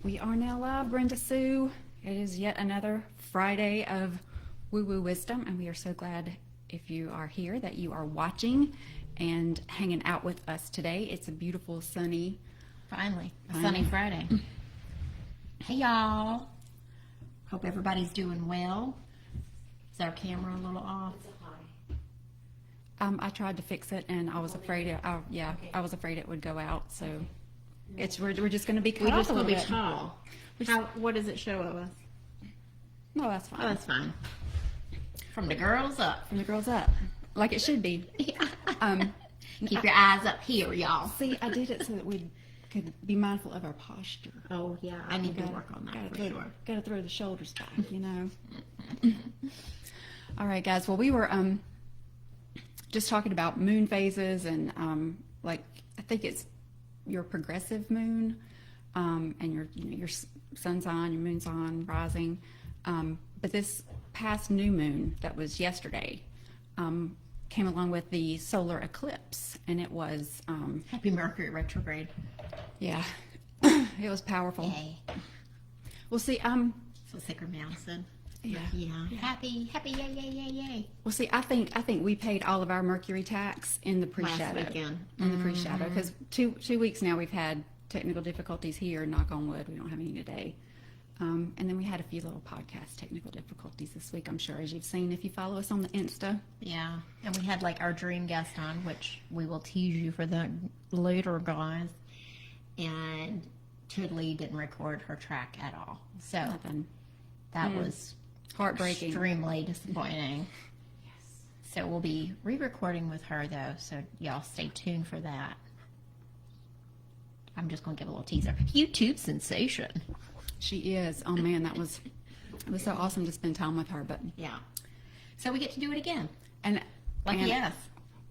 We are now live, Brenda Sue. It is yet another Friday of Woo Woo Wisdom, and we are so glad if you are here that you are watching and hanging out with us today. It's a beautiful, sunny, Finally, a sunny Friday. Hey, y'all. Hope everybody's doing well. Is our camera a little off? I tried to fix it, and I was afraid. I was afraid it would go out. So we're just going to be cut We're off just a going little to bit. be tall. What does it show of us? No, that's fine. Oh, that's fine. From the girls up. From the girls up, like it should be. Keep your eyes up here, y'all. See, I did it so that we could be mindful of our posture. Oh, yeah. I need to work on that for sure. Got to throw the shoulders back, you know. All right, guys. Well, we were just talking about moon phases and I think it's your progressive moon and your sun's on, your moon's on, rising. But this past new moon that was yesterday came along with the solar eclipse, and it was Happy Mercury retrograde. yeah, it was powerful. Yay. Well, see, So SacredMeow said. yeah. Happy, yay, yay, yay, yay. Well, see, I think we paid all of our Mercury tax in the pre-shadow. Last weekend. In the pre-shadow, because two weeks now we've had technical difficulties here. Knock on wood, we don't have any today. And then we had a few little podcast technical difficulties this week, I'm sure, as you've seen if you follow us on the Insta. Yeah, and we had our dream guest on, which we will tease you for the later, guys. And totally didn't record her track at all. So Nothing. that was Heartbreaking. extremely disappointing. Yes. So we'll be re-recording with her though. So y'all stay tuned for that. I'm just gonna give a little teaser. YouTube sensation. She is. Oh man, it was so awesome to spend time with her. But Yeah. So we get to do it again. and Yes.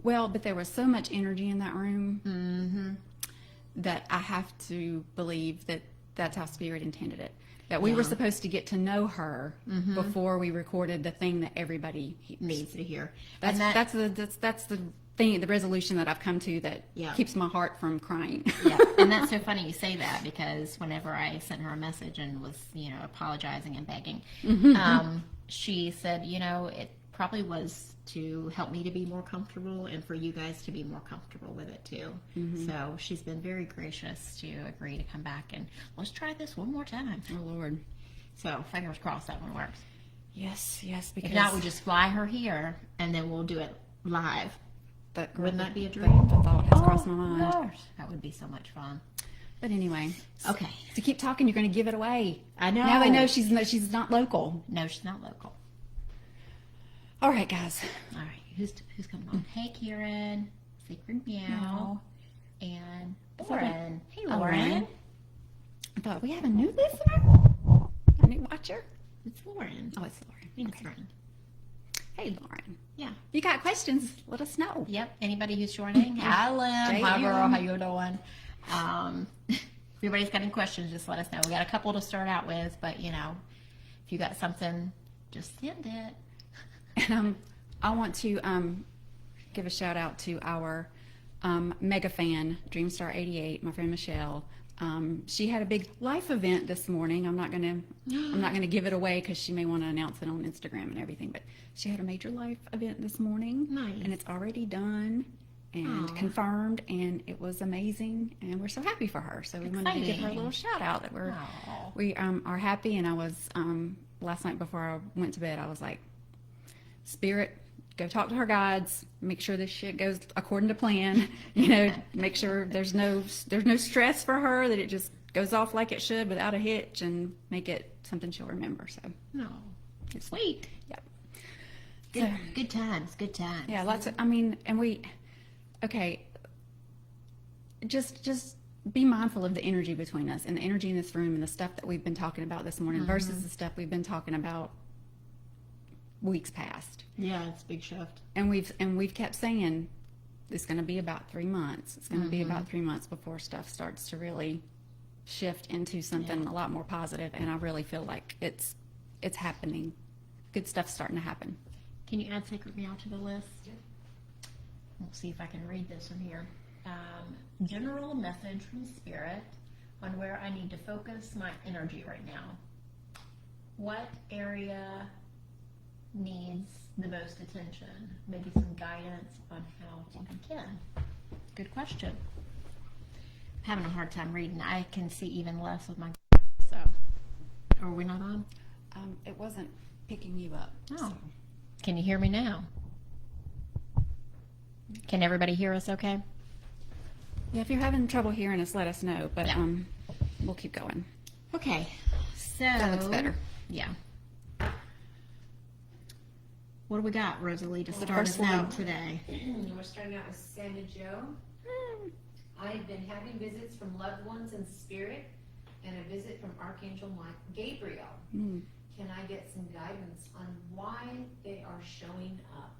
well, but there was so much energy in that room that I have to believe that that's how Spirit intended it. That we were supposed to get to know her before we recorded the thing that everybody hears. Needs to hear. That's And that's the thing, the resolution that I've come to that Yeah. keeps my heart from crying. Yeah, and that's so funny you say that, because whenever I sent her a message and was, apologizing and begging, she said, it probably was to help me to be more comfortable and for you guys to be more comfortable with it too. So she's been very gracious to agree to come back and let's try this one more time. Oh Lord. So fingers crossed that one works. Yes, because If not, we just fly her here and then we'll do it live. Wouldn't that be a the dream? thought has crossed my mind. Gosh, that would be so much fun. But anyway, Okay. to keep talking, you're going to give it away. I know. Now they know she's not local. No, she's not local. All right, guys. All right, who's coming on? Hey, Kieran, SacredMeow, and Lauren. Hey, Lauren. I thought we have a new listener, a new watcher. It's Lauren. Oh, it's Lauren. It's Okay. Lauren. Hey, Lauren. Yeah. You got questions? Let us know. Yep. Anybody who's joining? Hi, Lynn. Hi, JM. girl. How you doing? If everybody's got any questions, just let us know. We got a couple to start out with, but if you got something, just send it. And I want to give a shout out to our mega fan, Dreamstar88, my friend Michelle. She had a big life event this morning. I'm not gonna give it away because she may want to announce it on Instagram and everything. But she had a major life event this morning, Nice. and it's already done and Aw. confirmed, and it was amazing. And we're so happy for her. So we wanted to give her a Exciting. little shout out that Aw. we are happy. And I was last night before I went to bed, I was like, Spirit, go talk to her guides, make sure this shit goes according to plan, make sure there's no stress for her, that it just goes off like it should without a hitch, and make it something she'll remember. So No. it's Sweet. Yep. Good times. Good times. Yeah, just be mindful of the energy between us and the energy in this room and the stuff that we've been talking about this morning versus the stuff we've been talking about weeks past. Yeah, it's a big shift. And we've kept saying it's going to be about 3 months. It's going to be about 3 months before stuff starts to really shift into something a lot more positive. And I really feel like it's happening. Good stuff's starting to happen. Can you add SacredMeow to the list? We'll see if I can read this one here. General message from Spirit. on where I need to focus my energy right now. What area needs the most attention? Maybe some guidance on how to begin. Good question. I'm having a hard time reading. I can see even less with my so. Are we not on? It wasn't picking you up. Oh. So. Can you hear me now? Can everybody hear us okay? Yeah, if you're having trouble hearing us, let us know. But Yeah. we'll keep going. Okay. So That looks better. Yeah. What do we got, Rosalie, to The start first us out one. today? We're starting out with SammyJo. I've been having visits from loved ones in spirit and a visit from Archangel Gabriel. Mm. Can I get some guidance on why they are showing up?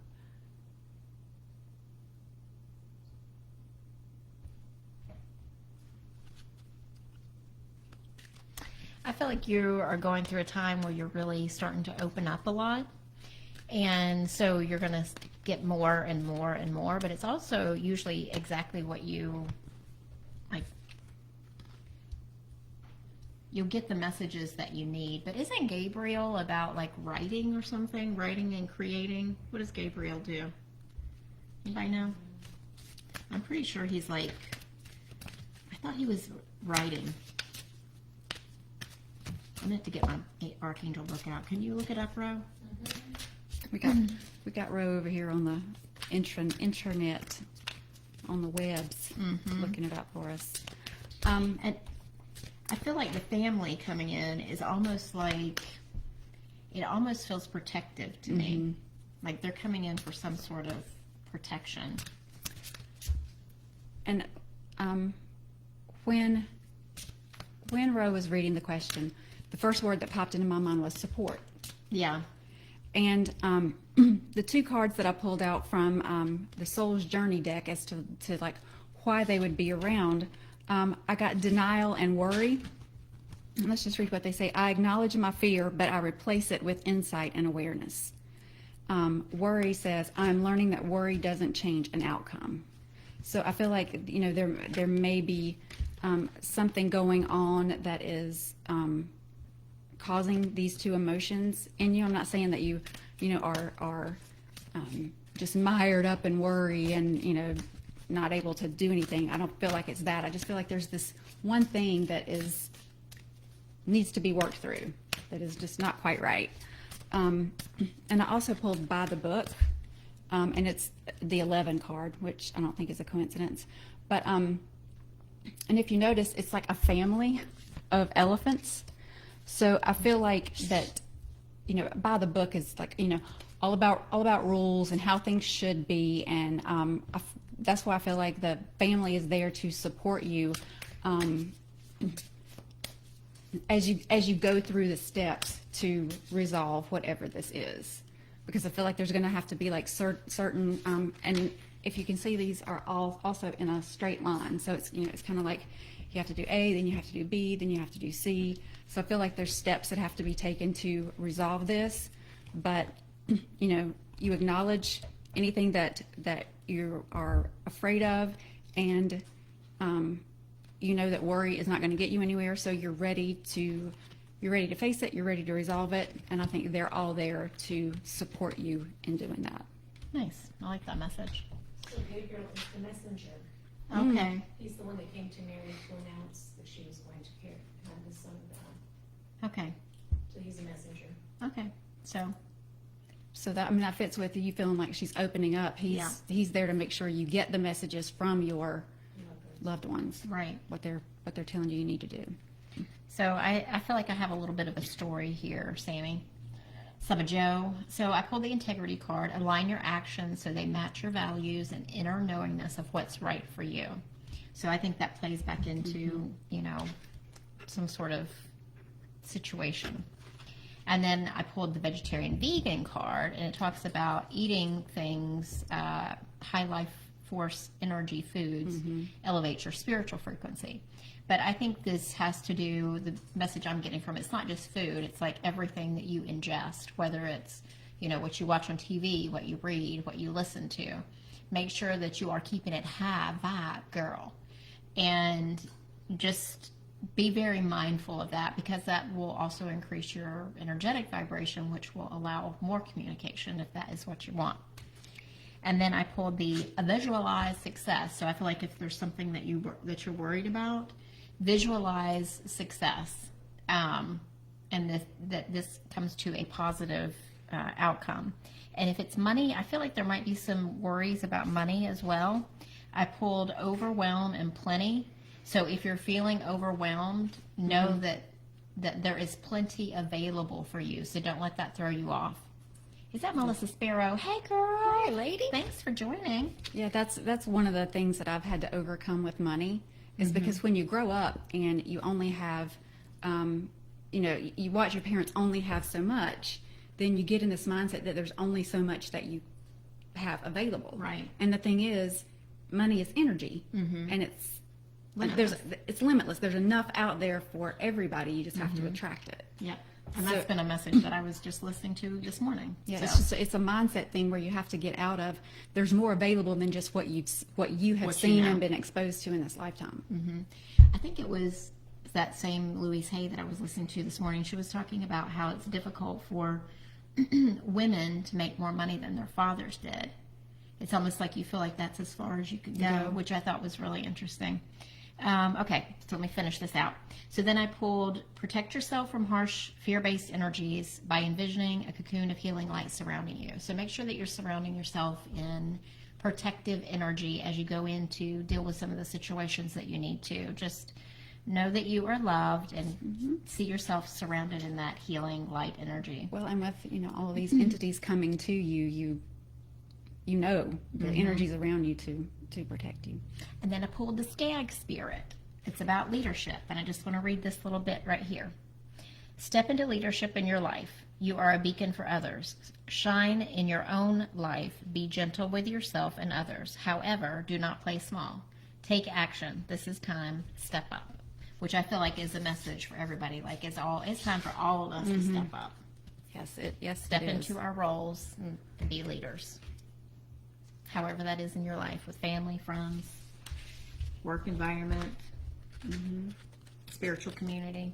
I feel like you are going through a time where you're really starting to open up a lot. And so you're going to get more and more and more, but it's also usually exactly what you like. You'll get the messages that you need. But isn't Gabriel about like writing or something? Writing and creating? What does Gabriel do? Anybody know? I'm pretty sure he's like, I thought he was writing. I meant to get my Archangel book out. Can you look it up, Ro? We got Ro over here on the internet, on the webs, looking it up for us. And I feel like the family coming in is almost like, it almost feels protective to me. Like they're coming in for some sort of protection. And when Ro was reading the question, the first word that popped into my mind was support. Yeah. And the two cards that I pulled out from the Soul's Journey deck as to like why they would be around, I got denial and worry. And let's just read what they say. I acknowledge my fear, but I replace it with insight and awareness. Worry says, I'm learning that worry doesn't change an outcome. So I feel like, you know, there may be something going on that is causing these two emotions in you. I'm not saying that you are just mired up in worry and, you know, not able to do anything. I don't feel like it's that. I just feel like there's this one thing that needs to be worked through that is just not quite right. And I also pulled by the book, and it's the 11 card, which I don't think is a coincidence. But and if you notice, it's like a family of elephants. So I feel like that, you know, by the book is like, you know, all about rules and how things should be, and that's why I feel like the family is there to support you as you go through the steps to resolve whatever this is, because I feel like there's going to have to be like certain and if you can see, these are all also in a straight line, so it's, you know, it's kind of like you have to do A, then you have to do B, then you have to do C. So I feel like there's steps that have to be taken to resolve this, but you know, you acknowledge anything that you are afraid of, and you know that worry is not going to get you anywhere, so you're ready to face it, you're ready to resolve it, and I think they're all there to support you in doing that. Nice. I like that message. So Gabriel is the messenger. Okay. He's the one that came to Mary to announce that she was going to have the Son of God. Okay. So he's a messenger. Okay. So that, I mean, that fits with you feeling like she's opening up. He's there to make sure you get the messages from your loved ones. Right. What they're telling you need to do. So I feel like I have a little bit of a story here, Sammy. SammyJo. So I pulled the integrity card. Align your actions so they match your values and inner knowingness of what's right for you. So I think that plays back into, you know, some sort of situation. And then I pulled the vegetarian vegan card, and it talks about eating things, high life force energy foods, elevates your spiritual frequency. But I think this has to do, the message I'm getting from it's not just food, it's like everything that you ingest, whether it's, you know, what you watch on TV, what you read, what you listen to. Make sure that you are keeping it high vibe, girl. And just be very mindful of that, because that will also increase your energetic vibration, which will allow more communication if that is what you want. And then I pulled the visualize success. So I feel like if there's something that you're worried about, visualize success, and that this comes to a positive outcome. And if it's money, I feel like there might be some worries about money as well. I pulled overwhelm and plenty. So if you're feeling overwhelmed, know that there is plenty available for you. So don't let that throw you off. Is that Melissa Sparrow? Hey, girl. Hey, lady. Thanks for joining. Yeah, that's one of the things that I've had to overcome with money, is because when you grow up and you only have, you watch your parents only have so much, then you get in this mindset that there's only so much that you have available. Right. And the thing is, money is energy, and it's limitless. There's enough out there for everybody. You just have to attract it. Yeah. And that's been a message that I was just listening to this morning. Yeah, So, it's a mindset thing where you have to get out of. There's more available than just what you have What seen you know. and been exposed to in this lifetime. I think it was that same Louise Hay that I was listening to this morning. She was talking about how it's difficult for women to make more money than their fathers did. It's almost like you feel like that's as far as you could go, Yeah. which I thought was really interesting. Okay, so let me finish this out. So then I pulled protect yourself from harsh fear-based energies by envisioning a cocoon of healing light surrounding you. So make sure that you're surrounding yourself in protective energy as you go in to deal with some of the situations that you need to. Just know that you are loved and see yourself surrounded in that healing light energy. Well, and with all of these entities coming to you, you know the energies around you to protect you. And then I pulled the stag spirit. It's about leadership, and I just want to read this little bit right here. Step into leadership in your life. You are a beacon for others. Shine in your own life. Be gentle with yourself and others. However, do not play small. Take action. This is time. Step up. Which I feel like is a message for everybody. Like it's time for all of us to step up. Yes, Step it is. into our roles and be leaders. However that is in your life, with family, friends, work environment, spiritual community,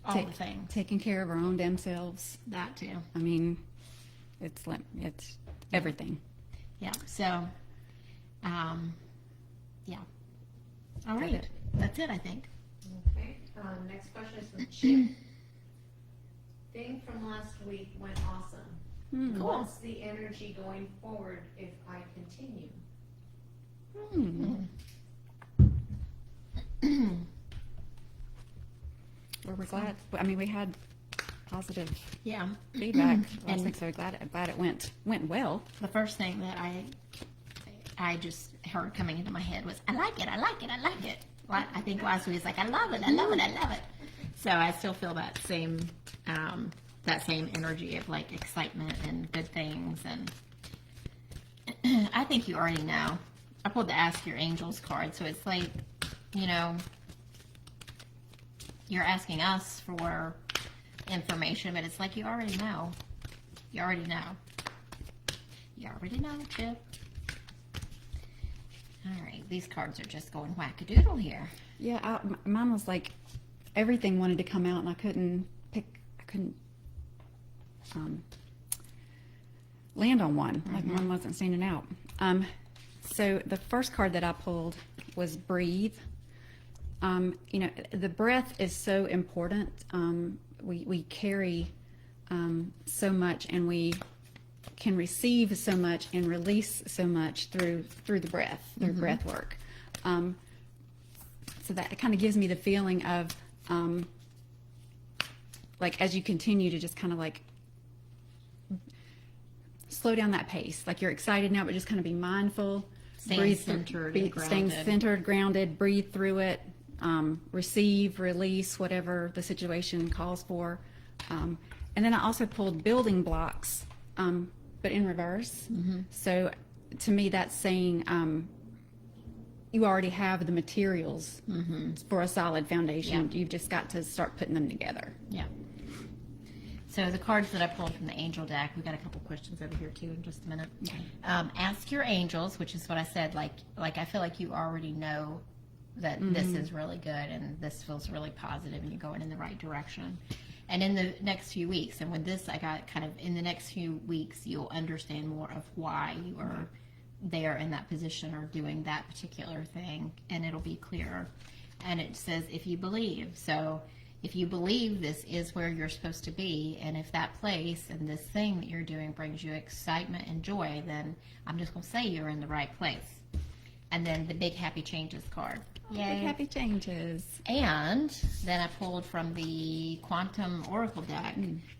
all the things. Taking care of our own damn selves. That too. I mean, it's everything. Yeah. So, yeah. All right. it. That's it, I think. Okay, next question is from Chip. Thing from last week went awesome. Cool. What's the energy going forward if I continue? Well, we're glad. I mean, we had positive Yeah. feedback last And- week, so glad it went well. The first thing that I just heard coming into my head was, I like it, I like it, I like it. I think last week was like, I love it, I love it, I love it. So I still feel that same energy of like excitement and good things. And I think you already know. I pulled the Ask Your Angels card. So it's like, you're asking us for information, but it's like you already know. You already know. You already know, Chip. All right, these cards are just going wackadoodle here. Yeah, mine was like everything wanted to come out, and I couldn't land on one. Like one wasn't standing out. So the first card that I pulled was breathe. The breath is so important. We carry so much, and we can receive so much and release so much through the breath, through breath work. So that kind of gives me the feeling of like as you continue to just kind of like slow down that pace. Like you're excited now, but just kind of be mindful. Staying centered and Staying grounded. centered, grounded, breathe through it, receive, release, whatever the situation calls for. And then I also pulled building blocks, but in reverse. So to me, that's saying you already have the materials for a solid foundation. Yeah. You've just got to start putting them together. Yeah. So the cards that I pulled from the angel deck, we got a couple questions over here too in just a minute. Ask your angels, which is what I said. Like I feel like you already know that this is really good and this feels really positive and you're going in the right direction. And in the next few weeks, and with this, I got kind of in the next few weeks, you'll understand more of why you are there in that position or doing that particular thing, and it'll be clearer. And it says, if you believe. So if you believe this is where you're supposed to be, and if that place and this thing that you're doing brings you excitement and joy, then I'm just going to say you're in the right place. And then the big happy changes card. Yay. Big happy changes. And then I pulled from the Quantum Oracle deck,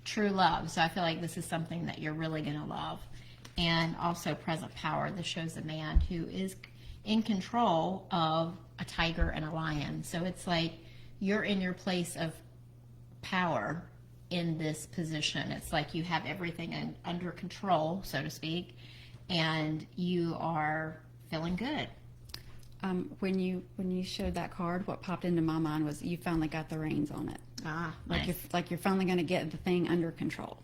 True Love. So I feel like this is something that you're really going to love. And also Present Power. This shows a man who is in control of a tiger and a lion. So it's like you're in your place of power in this position. It's like you have everything under control, so to speak, and you are feeling good. When you showed that card, what popped into my mind was you finally got the reins on it. Ah, Like nice. you're finally going to get the thing under control.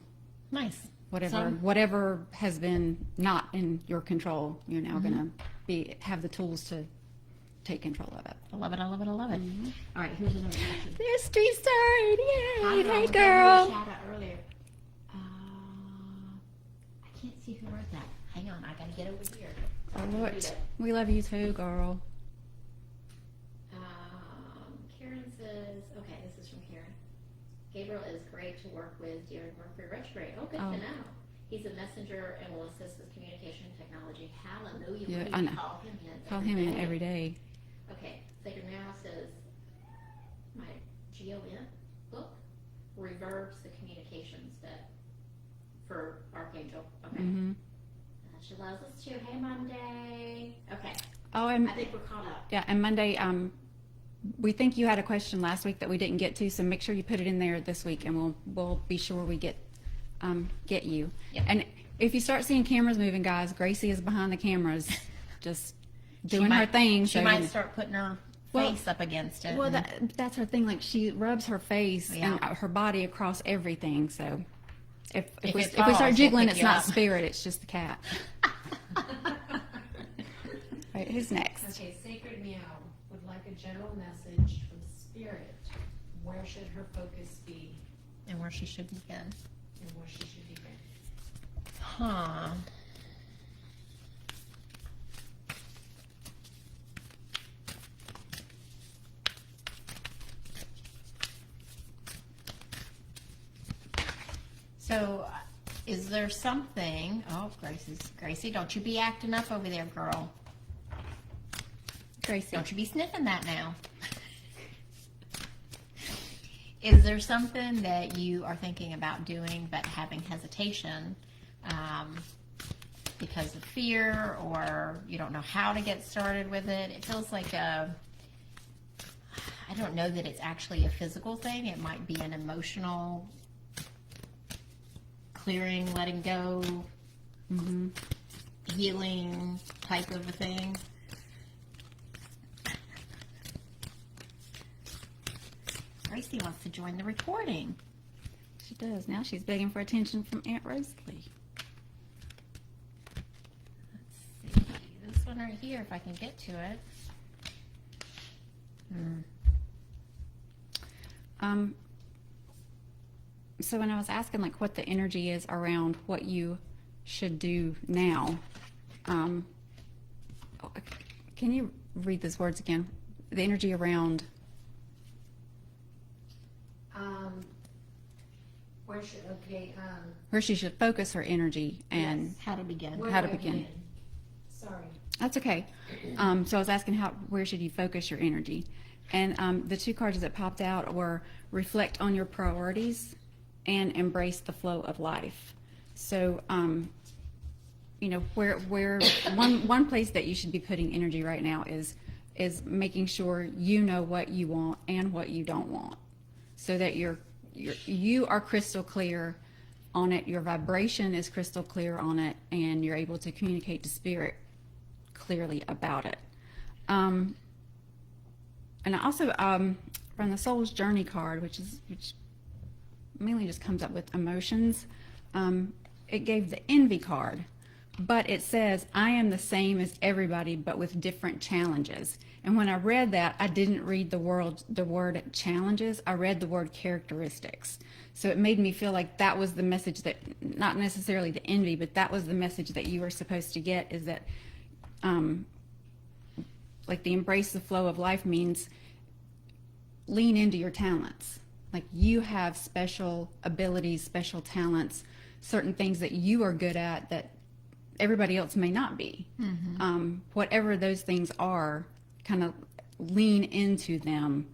Nice. Whatever has been not in your control, you're now going to have the tools to take control of it. I love it, I love it, I love it. All right, here's another question. There's Street Star! Yay! Hi, Hey, girl. girl! Shout out earlier. I can't see who wrote that. Hang on, I gotta get over here. Oh, Lord. We love you too, girl. Karen says, okay, this is from Karen. Gabriel is great to work with during Mercury retrograde. Oh, good to know. He's a messenger and will assist with communication technology. Hallelujah. Yeah, What do I you know. call him in? Call him in every day. Okay, SacredMeow says, my GON book reverbs the communications that for Archangel. Okay. Mm-hmm. She loves us too. Hey, Monday. Okay, Oh, and I think we're caught up. yeah, and Monday, we think you had a question last week that we didn't get to, so make sure you put it in there this week, and we'll be sure we get you. Yep. And if you start seeing cameras moving, guys, Gracie is behind the cameras, just doing her thing. She so might start putting her Well- face up against it. Well, and- that's her thing. Like she rubs her face Yeah. and her body across everything. So if If we it start falls, we'll jiggling, pick it's you not up. spirit. It's just the cat. Right, who's next? Okay, Sacred Meow would like a general message from Spirit. Where should her focus be and where she should begin. and where she should begin? Huh. So, is there something? Oh, Gracie, don't you be acting up over there, girl. Gracie. Don't you be sniffing that now. Is there something that you are thinking about doing but having hesitation because of fear, or you don't know how to get started with it? It feels like I don't know that it's actually a physical thing. It might be an emotional clearing, letting go, healing type of a thing. Gracie wants to join the recording. She does. Now she's begging for attention from Aunt Rosalie. Let's see. This one right here, if I can get to it. So when I was asking like what the energy is around what you should do now, can you read those words again? The energy around. Where she should focus her energy and How to begin. Where how to do I begin. Sorry. That's okay. So I was asking where should you focus your energy? And the two cards that popped out were reflect on your priorities and embrace the flow of life. So, you know, where one place that you should be putting energy right now is making sure you know what you want and what you don't want, so that you are crystal clear on it. Your vibration is crystal clear on it, and you're able to communicate to spirit clearly about it. And I also from the Soul's Journey card, which mainly just comes up with emotions, it gave the Envy card, but it says, I am the same as everybody, but with different challenges. And when I read that, I didn't read the word challenges. I read the word characteristics. So it made me feel like that was the message that, not necessarily the envy, but that was the message that you were supposed to get, is that, like, the embrace the flow of life means lean into your talents. Like, you have special abilities, special talents, certain things that you are good at that everybody else may not be. Whatever those things are, kind of lean into them,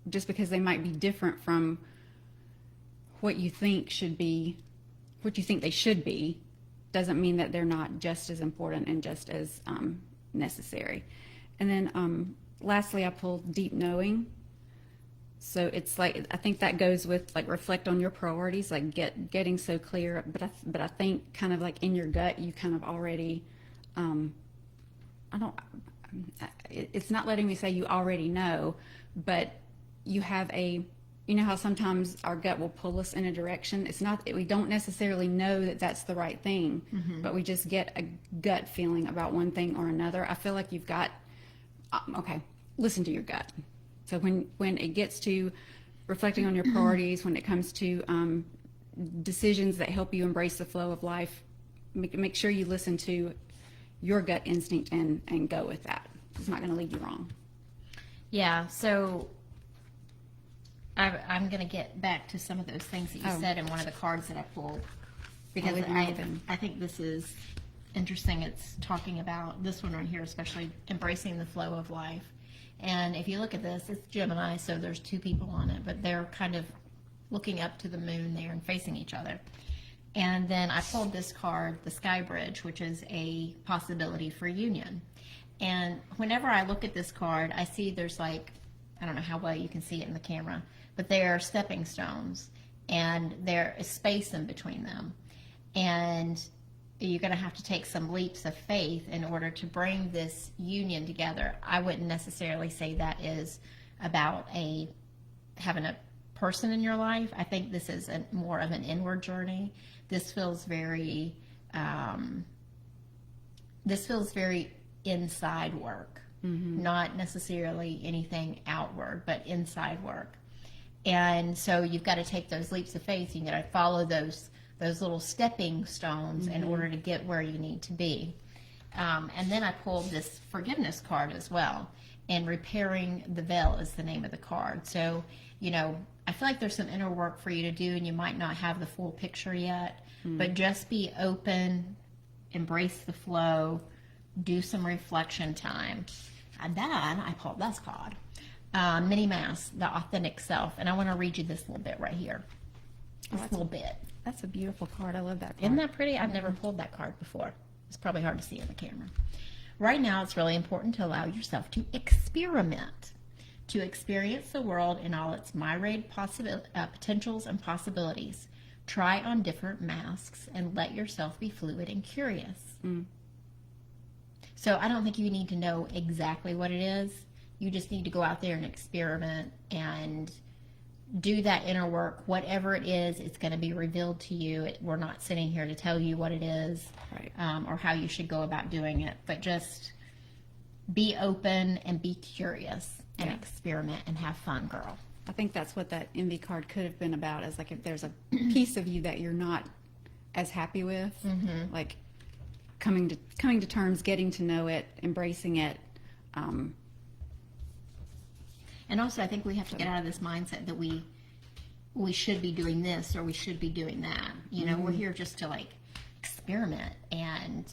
just because they might be different from what you think should be, what you think they should be, doesn't mean that they're not just as important and just as necessary. And then lastly, I pulled deep knowing. So it's like, I think that goes with like reflect on your priorities, like getting so clear. But I think kind of like in your gut, you kind of already, it's not letting me say you already know, but you have you know how sometimes our gut will pull us in a direction. It's not, we don't necessarily know that that's the right thing, but we just get a gut feeling about one thing or another. I feel like you've got, okay, listen to your gut. So when it gets to reflecting on your priorities, when it comes to decisions that help you embrace the flow of life, make sure you listen to your gut instinct and go with that. It's not going to lead you wrong. Yeah, so I'm going to get back to some of those things that you said in one of the cards that I pulled, because I think this is interesting. It's talking about this one right here, especially embracing the flow of life. And if you look at this, it's Gemini, so there's two people on it, but they're kind of looking up to the moon there and facing each other. And then I pulled this card, the Sky Bridge, which is a possibility for union. And whenever I look at this card, I see there's like, I don't know how well you can see it in the camera, but they are stepping stones, and there is space in between them. And you're going to have to take some leaps of faith in order to bring this union together. I wouldn't necessarily say that is about having a person in your life. I think this is more of an inward journey. This feels very inside work, not necessarily anything outward, but inside work. And so you've got to take those leaps of faith. You've got to follow those little stepping stones in order to get where you need to be. And then I pulled this forgiveness card as well. And repairing the veil is the name of the card. So, you know, I feel like there's some inner work for you to do, and you might not have the full picture yet. But just be open, embrace the flow, do some reflection time. And then I pulled this card, Mini Mass, the authentic self. And I want to read you this little bit right here. This little bit. That's a beautiful card. I love that card. Isn't that pretty? I've never pulled that card before. It's probably hard to see on the camera. Right now, it's really important to allow yourself to experiment, to experience the world in all its myriad potentials and possibilities. Try on different masks and let yourself be fluid and curious. So I don't think you need to know exactly what it is. You just need to go out there and experiment and do that inner work. Whatever it is, it's going to be revealed to you. We're not sitting here to tell you what it is, right, or how you should go about doing it, but just be open and be curious and experiment and have fun, girl. I think that's what that envy card could have been about, is like if there's a piece of you that you're not as happy with, like coming to terms, getting to know it, embracing it. And also, I think we have to get out of this mindset that we should be doing this or we should be doing that. You know, we're here just to like experiment and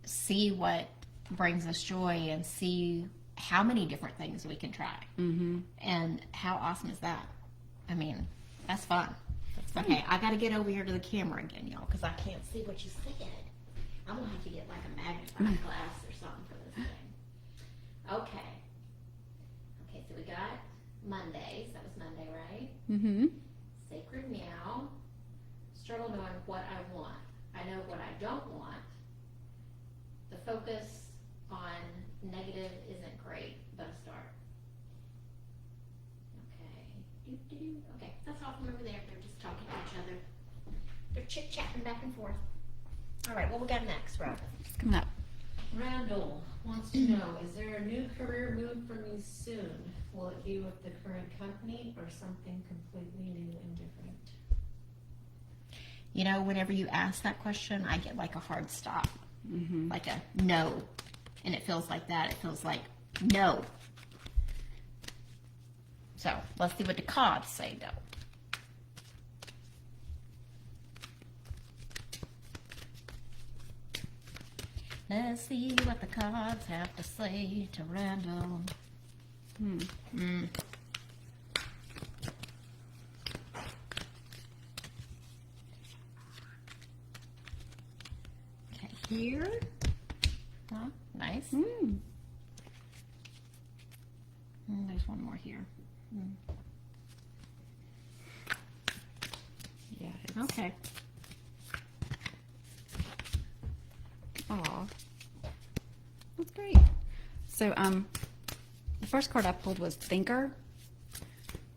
see what brings us joy and see how many different things we can try. And how awesome is that? I mean, that's fun. Okay, I got to get over here to the camera again, y'all, because I can't see what you said. I'm going to have to get like a magnifying glass or something for this thing. Okay. Okay, so we got Mondays. That was Monday, right? SacredMeow. Struggle knowing what I want. I know what I don't want. The focus on negative isn't great, but a start. Okay. Okay, that's all from over there. They're just talking to each other. They're chit-chatting back and forth. All right, what we got next, Rob? It's coming up. Randall wants to know, is there a new career move for me soon? Will it be with the current company or something completely new and different? You know, whenever you ask that question, I get like a hard stop, Mm-hmm. like a no. And it feels like that. It feels like no. So let's see what the cards say, though. Let's see what the cards have to say to Randall. Okay, here. Huh, nice. There's one more here. Yeah. Okay. Aw. That's great. So, the first card I pulled was Thinker,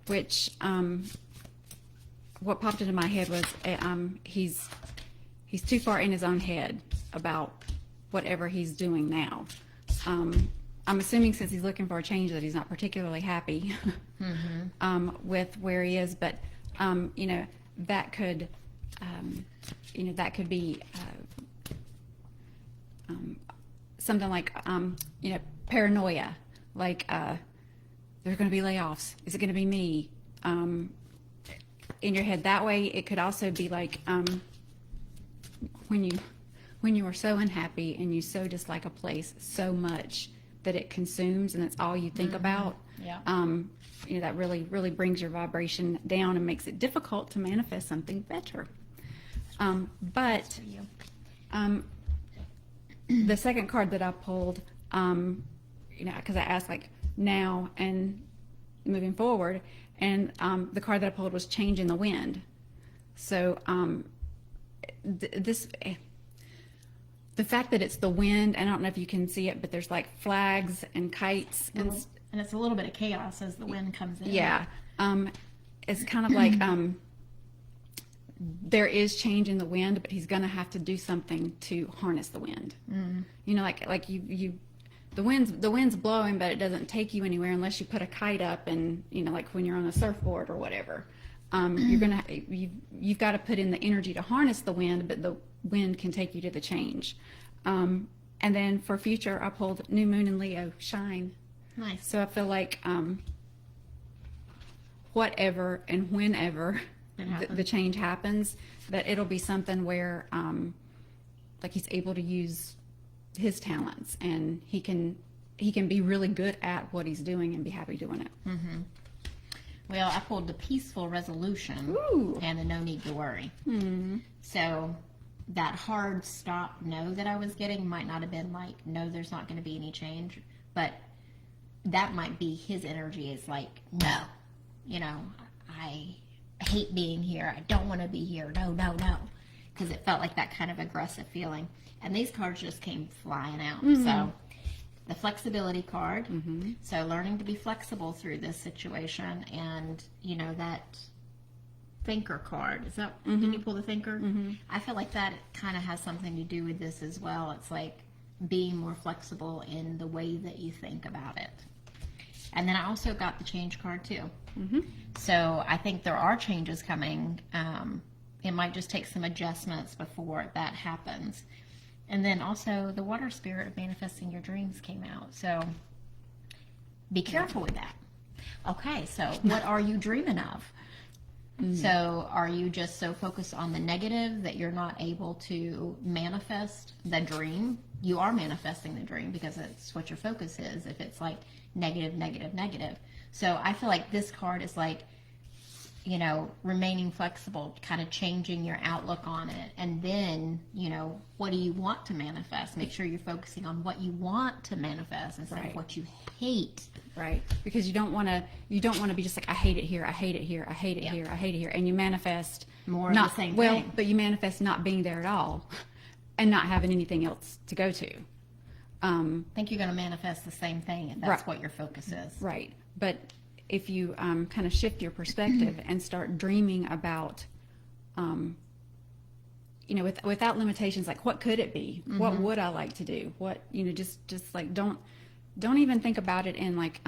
which, what popped into my head was, he's too far in his own head about whatever he's doing now. I'm assuming since he's looking for a change that he's not particularly happy with where he is, but that could be something like paranoia, like there's going to be layoffs. Is it going to be me? In your head that way. It could also be like when you are so unhappy and you so dislike a place so much that it consumes and it's all you think about. Yeah. That really brings your vibration down and makes it difficult to manifest something better. But the second card that I pulled, because I asked like now and moving forward, and the card that I pulled was Change in the Wind. So the fact that it's the wind, I don't know if you can see it, but there's like flags and kites And it's a little bit of chaos as the wind comes in. yeah. It's kind of like there is change in the wind, but he's going to have to do something to harness the wind. Like you the wind's blowing, but it doesn't take you anywhere unless you put a kite up and like when you're on a surfboard or whatever. You've got to put in the energy to harness the wind, but the wind can take you to the change. And then for future, I pulled New Moon in Leo, Shine. Nice. So I feel like whatever and whenever the change happens, that it'll be something where like he's able to use his talents and he can be really good at what he's doing and be happy doing it. Well, I pulled the Peaceful Resolution. Ooh. And the No Need to Worry. So that hard stop no that I was getting might not have been like, no, there's not going to be any change, but that might be his energy is like, no, I hate being here. I don't want to be here. No, no, no. Because it felt like that kind of aggressive feeling. And these cards just came flying out. So the flexibility card. So learning to be flexible through this situation. And, that Thinker card. Is that, did you pull the Thinker? I feel like that kind of has something to do with this as well. It's like being more flexible in the way that you think about it. And then I also got the Change card too. So I think there are changes coming. It might just take some adjustments before that happens. And then also the Water Spirit of Manifesting Your Dreams came out. So be careful with that. Okay, so what are you dreaming of? So are you just so focused on the negative that you're not able to manifest the dream? You are manifesting the dream because it's what your focus is. If it's like negative, negative, negative. So I feel like this card is like, remaining flexible, kind of changing your outlook on it. And then, what do you want to manifest? Make sure you're focusing on what you want to manifest instead of what you hate. Right. Because you don't want to be just like, I hate it here, I hate it here, I hate it here, I hate it here. And you manifest More of the same thing. But you manifest not being there at all and not having anything else to go to. I think you're going to manifest the same thing if that's what your focus is. Right. But if you kind of shift your perspective and start dreaming about, without limitations, like what could it be? What would I like to do? What, just like don't even think about it in like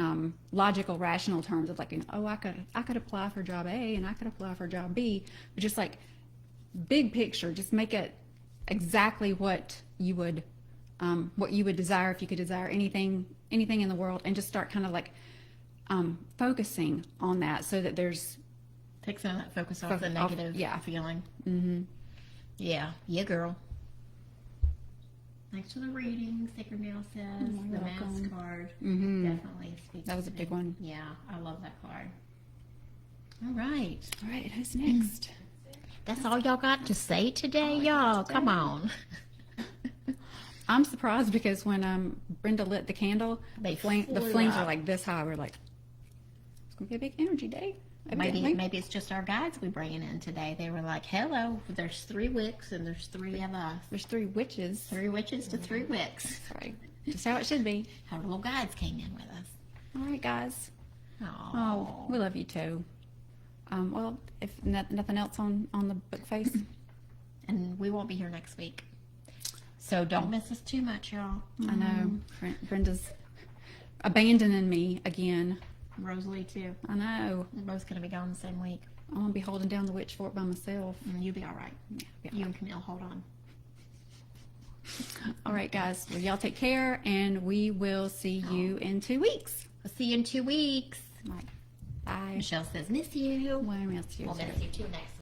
logical, rational terms of like, I could apply for job A and I could apply for job B, but just like big picture, just make it exactly what you would desire if you could desire anything in the world, and just start kind of like focusing on that, so that there's take some of that focus off the negative feeling. Mm-hmm. Yeah, girl. Thanks for the reading. SacredMeow says the mask card definitely speaks. That was a big one. Yeah, I love that card. All right, who's next? That's all y'all got to say today, y'all. Come on. I'm surprised because when Brenda lit the candle, the flames are like this high. We're like, it's gonna be a big energy day. Maybe it's just our guides we bringing in today. They were like, hello, there's 3 wicks and there's 3 of us. There's 3 witches. 3 witches to 3 wicks. That's right. Just how it should be. Our little guides came in with us. All right, guys. Aww. Oh, we love you too. Well, if nothing else on the book face. And we won't be here next week. So don't miss us too much, y'all. I know. Brenda's abandoning me again. Rosalie, too. I know. We're both going to be gone the same week. I'm going to be holding down the witch fort by myself. You'll be all right. Yeah, you and Camille, hold on. All right, guys. Well, y'all take care, and we will see you in 2 weeks. We'll see you in 2 weeks. All right. Bye. Michelle says, miss you. Well, I miss you. We'll miss you, too, next